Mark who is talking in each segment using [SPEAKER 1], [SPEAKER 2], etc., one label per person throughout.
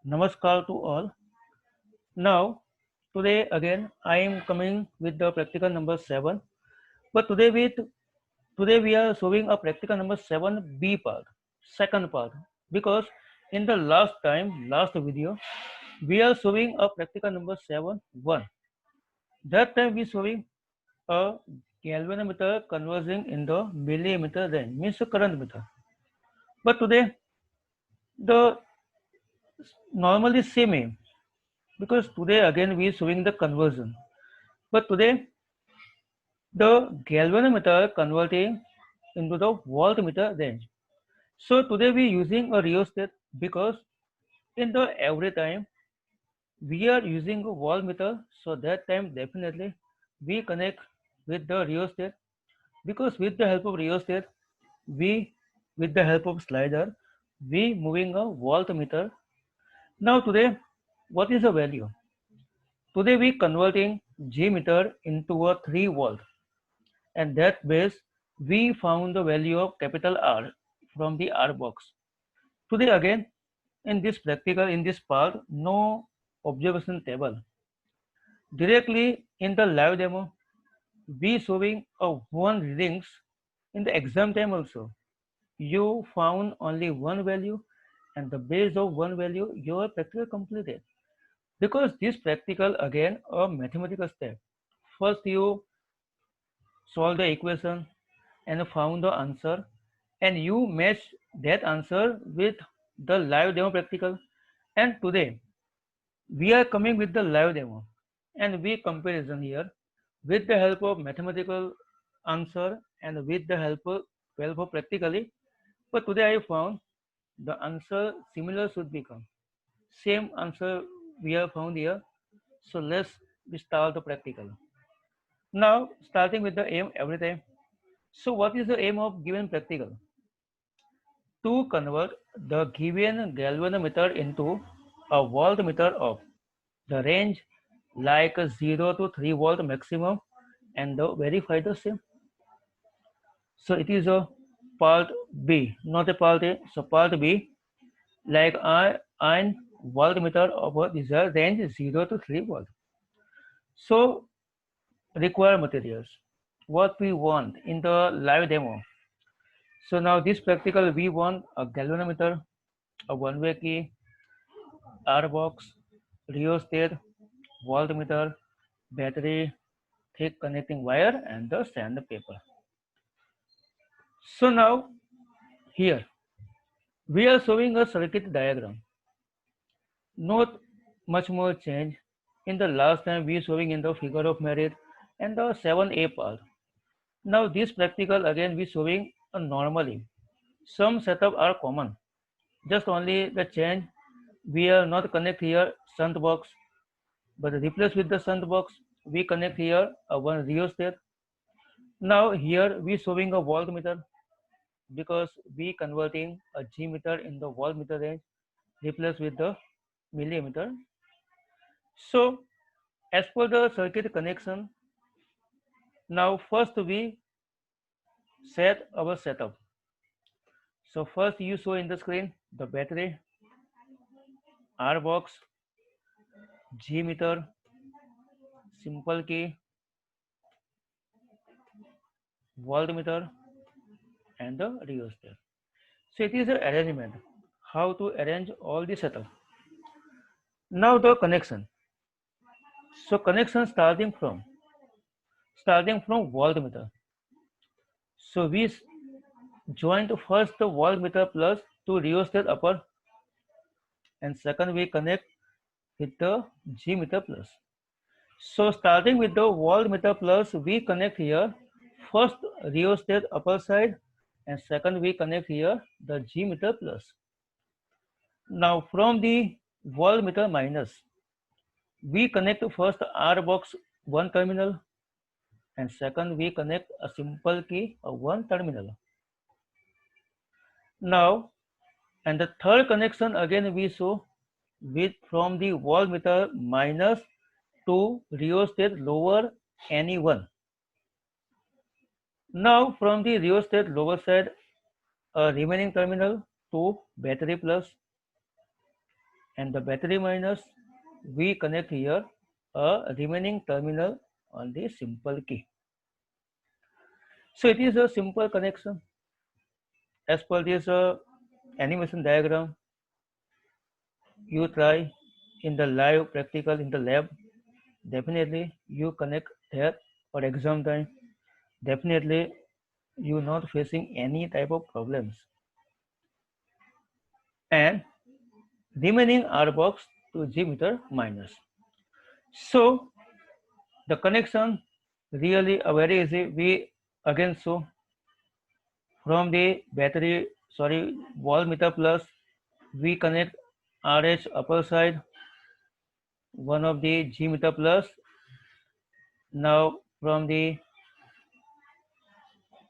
[SPEAKER 1] Namaskar to all. Now, today again I am coming with the practical number 7. But today we are showing a practical number 7B part, second part. Because in the last video, we are showing a practical number 7 1. That time we showing a galvanometer converging in the millimeter range, means a current meter. But today the normally same aim, because today again we showing the conversion. But today the galvanometer converting into the voltmeter range. So today we using a rheostat because in the every time we are using a voltmeter, so that time definitely we connect with the rheostat, because with the help of rheostat we, with the help of slider, we moving a voltmeter. Now today what is the value? Today we converting G meter into a 3 volt, and that base we found the value of capital R from the R box. Today again in this practical, in this part, no observation table. Directly in the live demo we showing a one readings. In the exam time also you found only one value, and the base of one value your practical completed. Because this practical again a mathematical step. First you solve the equation and found the answer, and you match that answer with the live demo practical. And today we are coming with the live demo, and we comparison here with the help of mathematical answer and with the help of practically. But today I found the answer similar should become same answer we have found here. So let's start the practical. Now starting with the aim every time. So what is the aim of given practical? To convert the given galvanometer into a voltmeter of the range like 0 to 3 volt maximum, and verify the same. So it is a part B, not a part A. So part B, like I voltmeter of a desired range 0 to 3 volt. So require materials. What we want in the live demo. So now this practical we want a galvanometer, a one-way key, R box, rheostat, voltmeter, battery, thick connecting wire, and the sandpaper. So now here we are showing a circuit diagram. Not much more change. In the last time we showing in the figure of merit and the 7A part. Now this practical again we showing a normally. Some setup are common. Just only the change. We are not connect here shunt box, but replace with the shunt box. We connect here a one rheostat. Now here we showing a voltmeter, because we converting a G meter in the voltmeter range, replace with the millimeter. So as per the circuit connection, now first we set our setup. So first you show in the screen the battery, R box, G meter, simple key, voltmeter, and the rheostat. So it is an arrangement. How to arrange all the setup. Now the connection. So connection starting from voltmeter. So we join first the voltmeter plus to rheostat upper, and second we connect with the G meter plus. So starting with the voltmeter plus, we connect here first rheostat upper side, and second we connect here the G meter plus. Now from the voltmeter minus, we connect first R box one terminal, and second we connect a simple key of one terminal. Now, and the third connection again we show with from the voltmeter minus to rheostat lower any one. Now from the rheostat lower side, a remaining terminal to battery plus, and the battery minus, we connect here a remaining terminal on the simple key. So it is a simple connection as per this animation diagram. You try in the live practical in the lab, definitely you connect there for exam time, definitely you not facing any type of problems. And remaining R box to G meter minus. So the connection really very easy. We again show from the battery, sorry, voltmeter plus, we connect RH upper side, one of the G meter plus. Now from the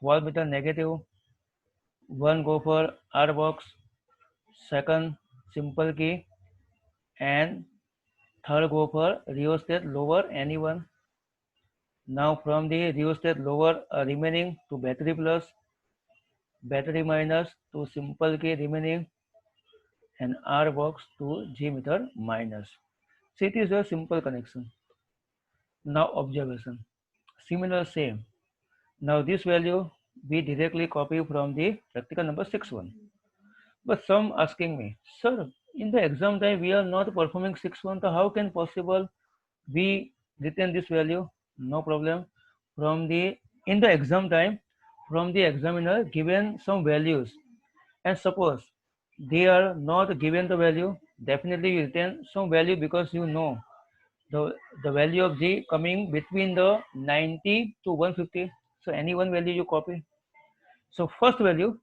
[SPEAKER 1] voltmeter negative, one go for R box, second simple key, and third go for rheostat lower anyone. Now from the rheostat lower remaining to battery plus, battery minus to simple key remaining, and R box to G meter minus. So it is a simple connection. Now observation. Similar same. Now this value we directly copy from the practical number 6.1. But some asking me, sir, in the exam time we are not performing 6.1, so how can possible we retain this value? No problem. From the in the exam time, from the examiner given some values, and suppose they are not given the value, definitely you retain some value because you know the value of G coming between the 90 to 150. So any one value you copy. So first value,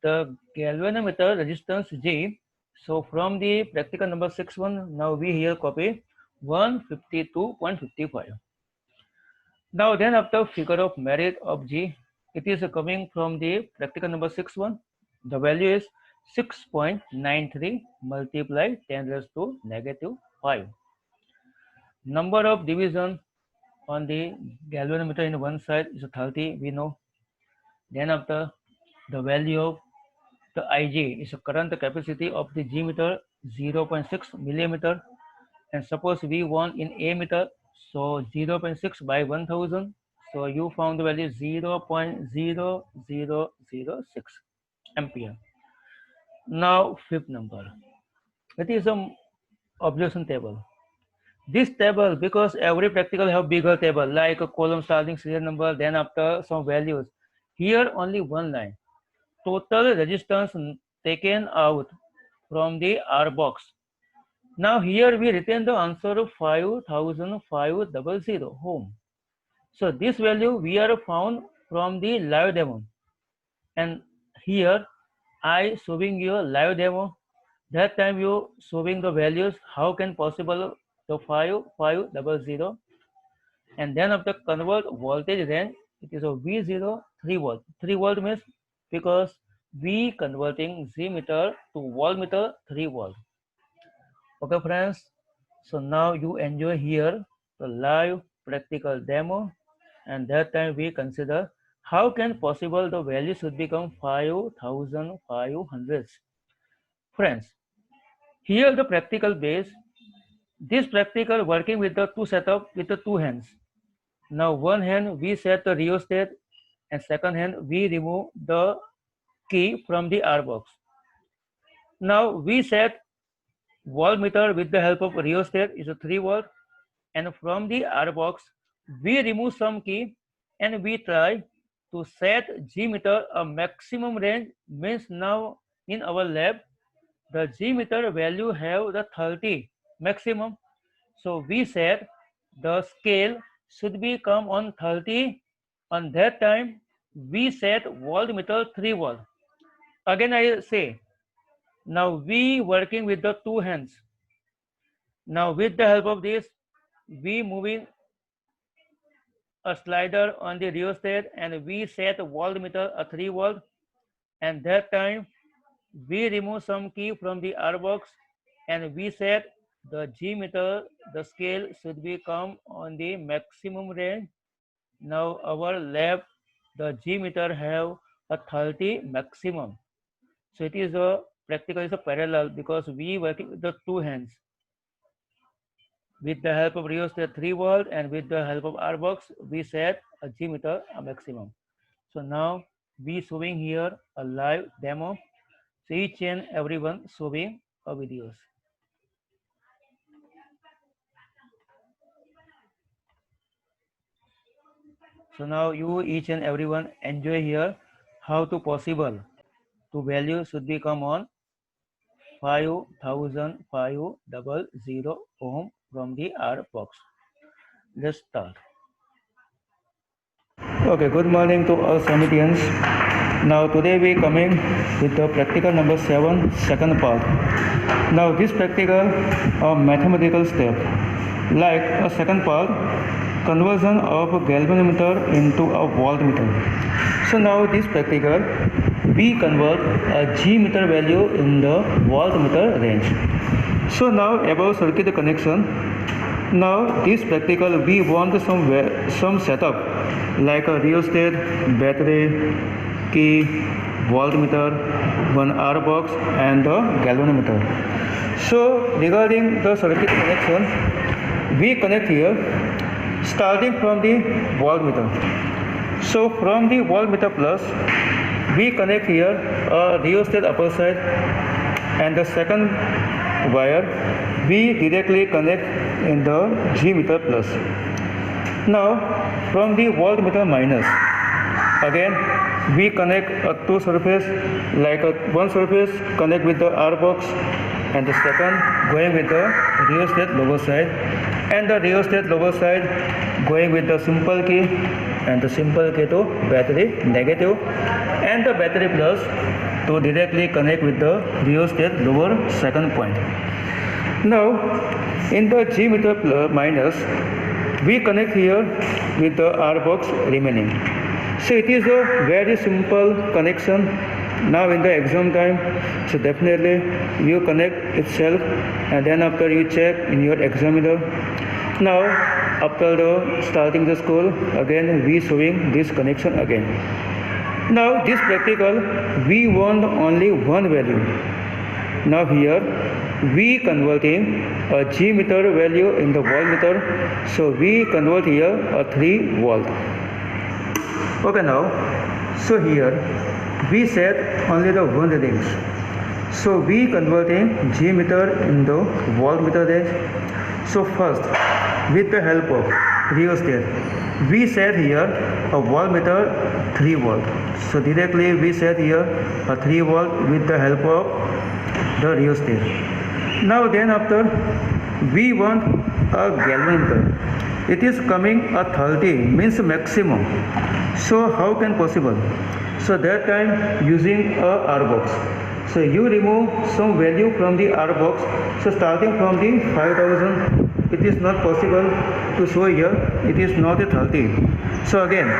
[SPEAKER 1] the galvanometer resistance G. So from the practical number 6.1, now we here copy 152.55. Now then after figure of merit of G, it is coming from the practical number 6.1. The value is 6.93 multiplied 10 raised to negative 5. Number of division on the galvanometer in one side is 30, we know. Then after the value of the Ig is a current capacity of the G meter 0.6 millimeter, and suppose we want in A meter, so 0.6 by 1000, so you found the value 0.0006 ampere. Now fifth number, it is a observation table. This table, because every practical have bigger table like a column starting serial number, then after some values. Here only one line. Total resistance taken out from the R box. Now here we retain the answer of 5,500 ohm. So this value we are found from the live demo. And here I showing you a live demo. That time you showing the values. How can possible the 5,500, and then after convert voltage range, it is a V0 3 volt. 3 volt means because we converting Z meter to voltmeter 3 volt. Okay friends, so now you enjoy here the live practical demo, and that time we consider how can possible the value should become 5,500. Friends, here the practical base, this practical working with the two setup with the two hands. Now one hand we set the rheostat, and second hand we remove the key from the R box. Now we set voltmeter with the help of rheostat is a 3 volt, and from the R box we remove some key and we try to set G meter a maximum range, means now in our lab the G meter value have the 30 maximum. So we said the scale should be come on 30. On that time we set voltmeter 3 volt. Again I say, now we working with the two hands. Now with the help of this we moving a slider on the rheostat and we set voltmeter a 3 volt, and that time we remove some key from the R box and we set the G meter, the scale should be come on the maximum range. Now our lab, the G meter have a 30 maximum. So it is a practical is a parallel because we working with the two hands. With the help of rheostat 3 volt and with the help of R box, we set a G meter a maximum. So now we showing here a live demo. So each and everyone showing a videos. So now you each and everyone enjoy here how to possible to value should become on 5500 ohm from the R box. Let's start. Okay, good morning to all Samitians. Now today we coming with the practical number 7 second part. Now this practical a mathematical step like a second part conversion of a galvanometer into a voltmeter. So now this practical we convert a G meter value in the voltmeter range. So now about circuit connection. Now this practical we want some setup like a rheostat, battery, key, voltmeter, one R box and the galvanometer. So regarding the circuit connection, we connect here starting from the voltmeter. So from the voltmeter plus, we connect here a rheostat upper side and the second wire we directly connect in the G meter plus. Now from the voltmeter minus, again we connect a two surface like one surface connect with the R box and the second going with the rheostat lower side and the rheostat lower side going with the simple key and the simple key to battery negative and the battery plus to directly connect with the rheostat lower second point. Now in the G meter plus minus we connect here with the R box remaining. So it is a very simple connection. Now in the exam time, so definitely you connect itself and then after you check in your examiner. Now after the starting the school, again we showing this connection again. Now this practical we want only one value. Now here we converting a G meter value in the voltmeter, so we convert here a 3 volt. Okay, now so here we set only the one readings, so we converting G meter in the voltmeter range. So first with the help of rheostat we set here a voltmeter 3 volt, so directly we set here a 3 volt with the help of the rheostat. Now then after we want a galvanometer. It is coming a 30 means maximum. So how can possible? So that time using a R box. So you remove some value from the R box. So starting from the 5000, it is not possible to show here. It is not a 30. So again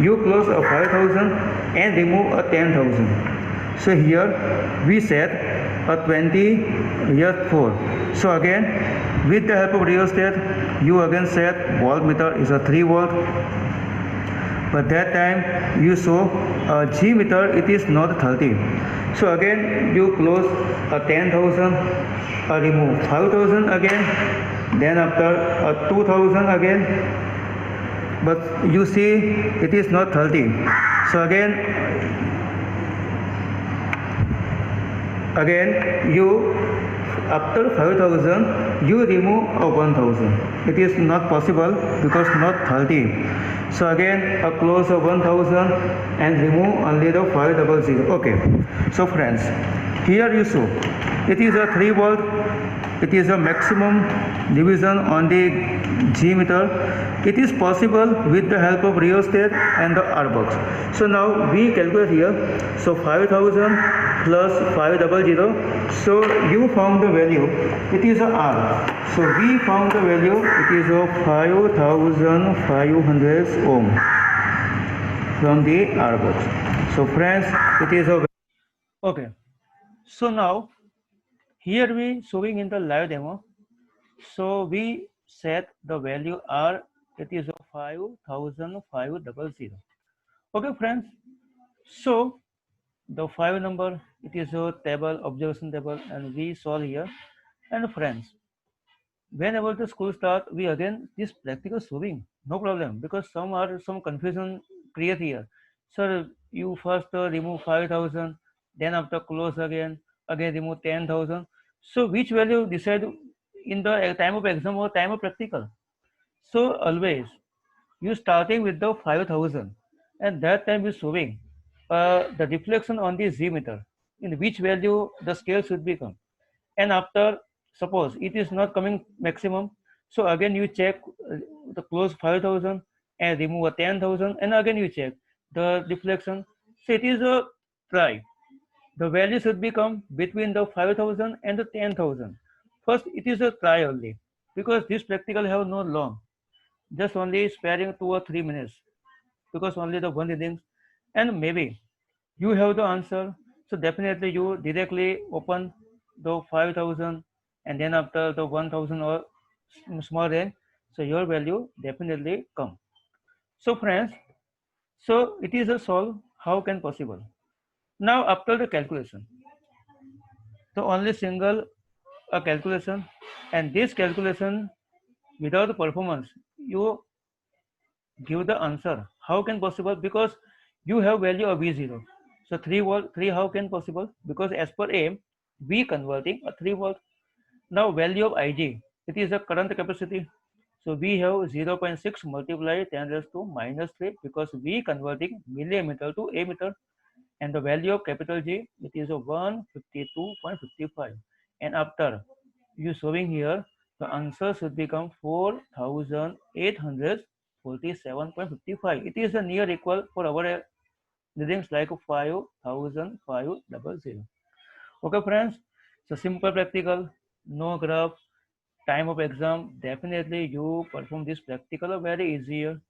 [SPEAKER 1] you close a 5000 and remove a 10,000. So here we set a 20 here 4. So again with the help of rheostat you again set voltmeter is a 3 volt, but that time you show a G meter it is not 30. So again you close a 10,000, remove 5,000 again, then after a 2,000 again, but you see it is not 30. So again you after 5,000 you remove a 1,000. It is not possible because not 30. So again a close of 1,000 and remove only the 500. Okay. So friends, here you show it is a 3 volt. It is a maximum division on the G meter. It is possible with the help of rheostat and the R box. So now we calculate here. So 5,000 plus 500. So you found the value. It is a R. So we found the value. It is of 5,500 ohm from the R box. So friends, it is a okay. So now here we showing in the live demo. So we set the value R. It is 5,500. Okay, friends. So the 5 number, it is a table, observation table, and we solve here. And friends, whenever the school start, we again this practical solving, no problem, because some confusion create here. Sir, you first remove 5,000, then after close again remove 10,000. So which value decide in the time of exam or time of practical? So always you starting with the 5,000, and that time you showing the reflection on the Z meter, in which value the scale should become. And after suppose it is not coming maximum, so again you check the close 5,000 and remove a 10,000, and again you check the deflection. So it is a try. The value should become between the 5,000 and the 10,000. First it is a try only, because this practical have no long, just only sparing 2 or 3 minutes, because only the one readings, and maybe you have the answer. So definitely you directly open the 5,000, and then after the 1,000 or small range, so your value definitely come. So friends, so it is a solve. How can possible? Now after the calculation, the only single a calculation, and this calculation without the performance, you give the answer. How can possible? Because you have value of V0. So 3 volt, 3 how can possible? Because as per A, we converting a 3 volt. Now value of Ig, it is the current capacity. So we have 0.6 multiplied 10 raised to minus 3, because we converting millimeter to ammeter, and the value of capital G, it is a 152.55. And after you showing here, the answer should become 4,847.55. It is a near equal for our readings like 5,500. Okay friends, so simple practical, no graph, time of exam, definitely you perform this practical very easier.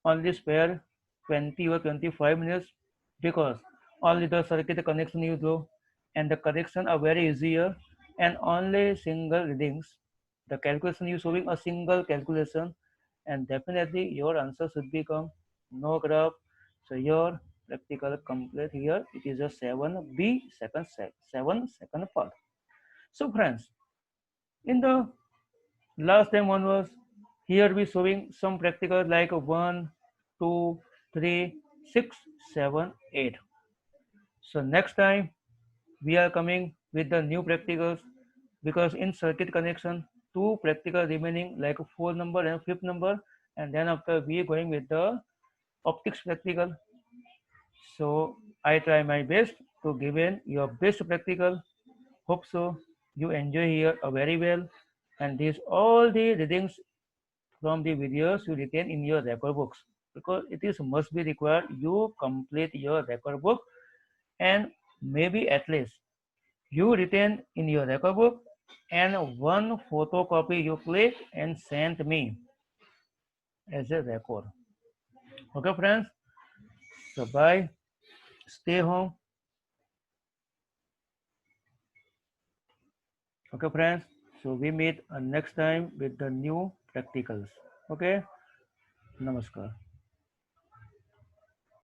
[SPEAKER 1] Only spare 20 or 25 minutes, because only the circuit connection you do, and the correction are very easier, and only single readings. The calculation you showing a single calculation, and definitely your answer should become no graph. So your practical complete here. It is a 7B second 7 second part. So friends, in the last time onwards, here we showing some practical like 1, 2, 3, 6, 7, 8. So next time we are coming with the new practicals, because in circuit connection, two practical remaining like 4 number and 5th number, and then after we are going with the optics practical. So I try my best to give in your best practical. Hope so you enjoy here very well, and these all the readings from the videos you retain in your record books, because it is must be required you complete your record book, and maybe at least you retain in your record book, and one photocopy you click and send me as a record. Okay friends, so bye, stay home. Okay friends, so we meet next time with the new practicals. Okay, namaskar.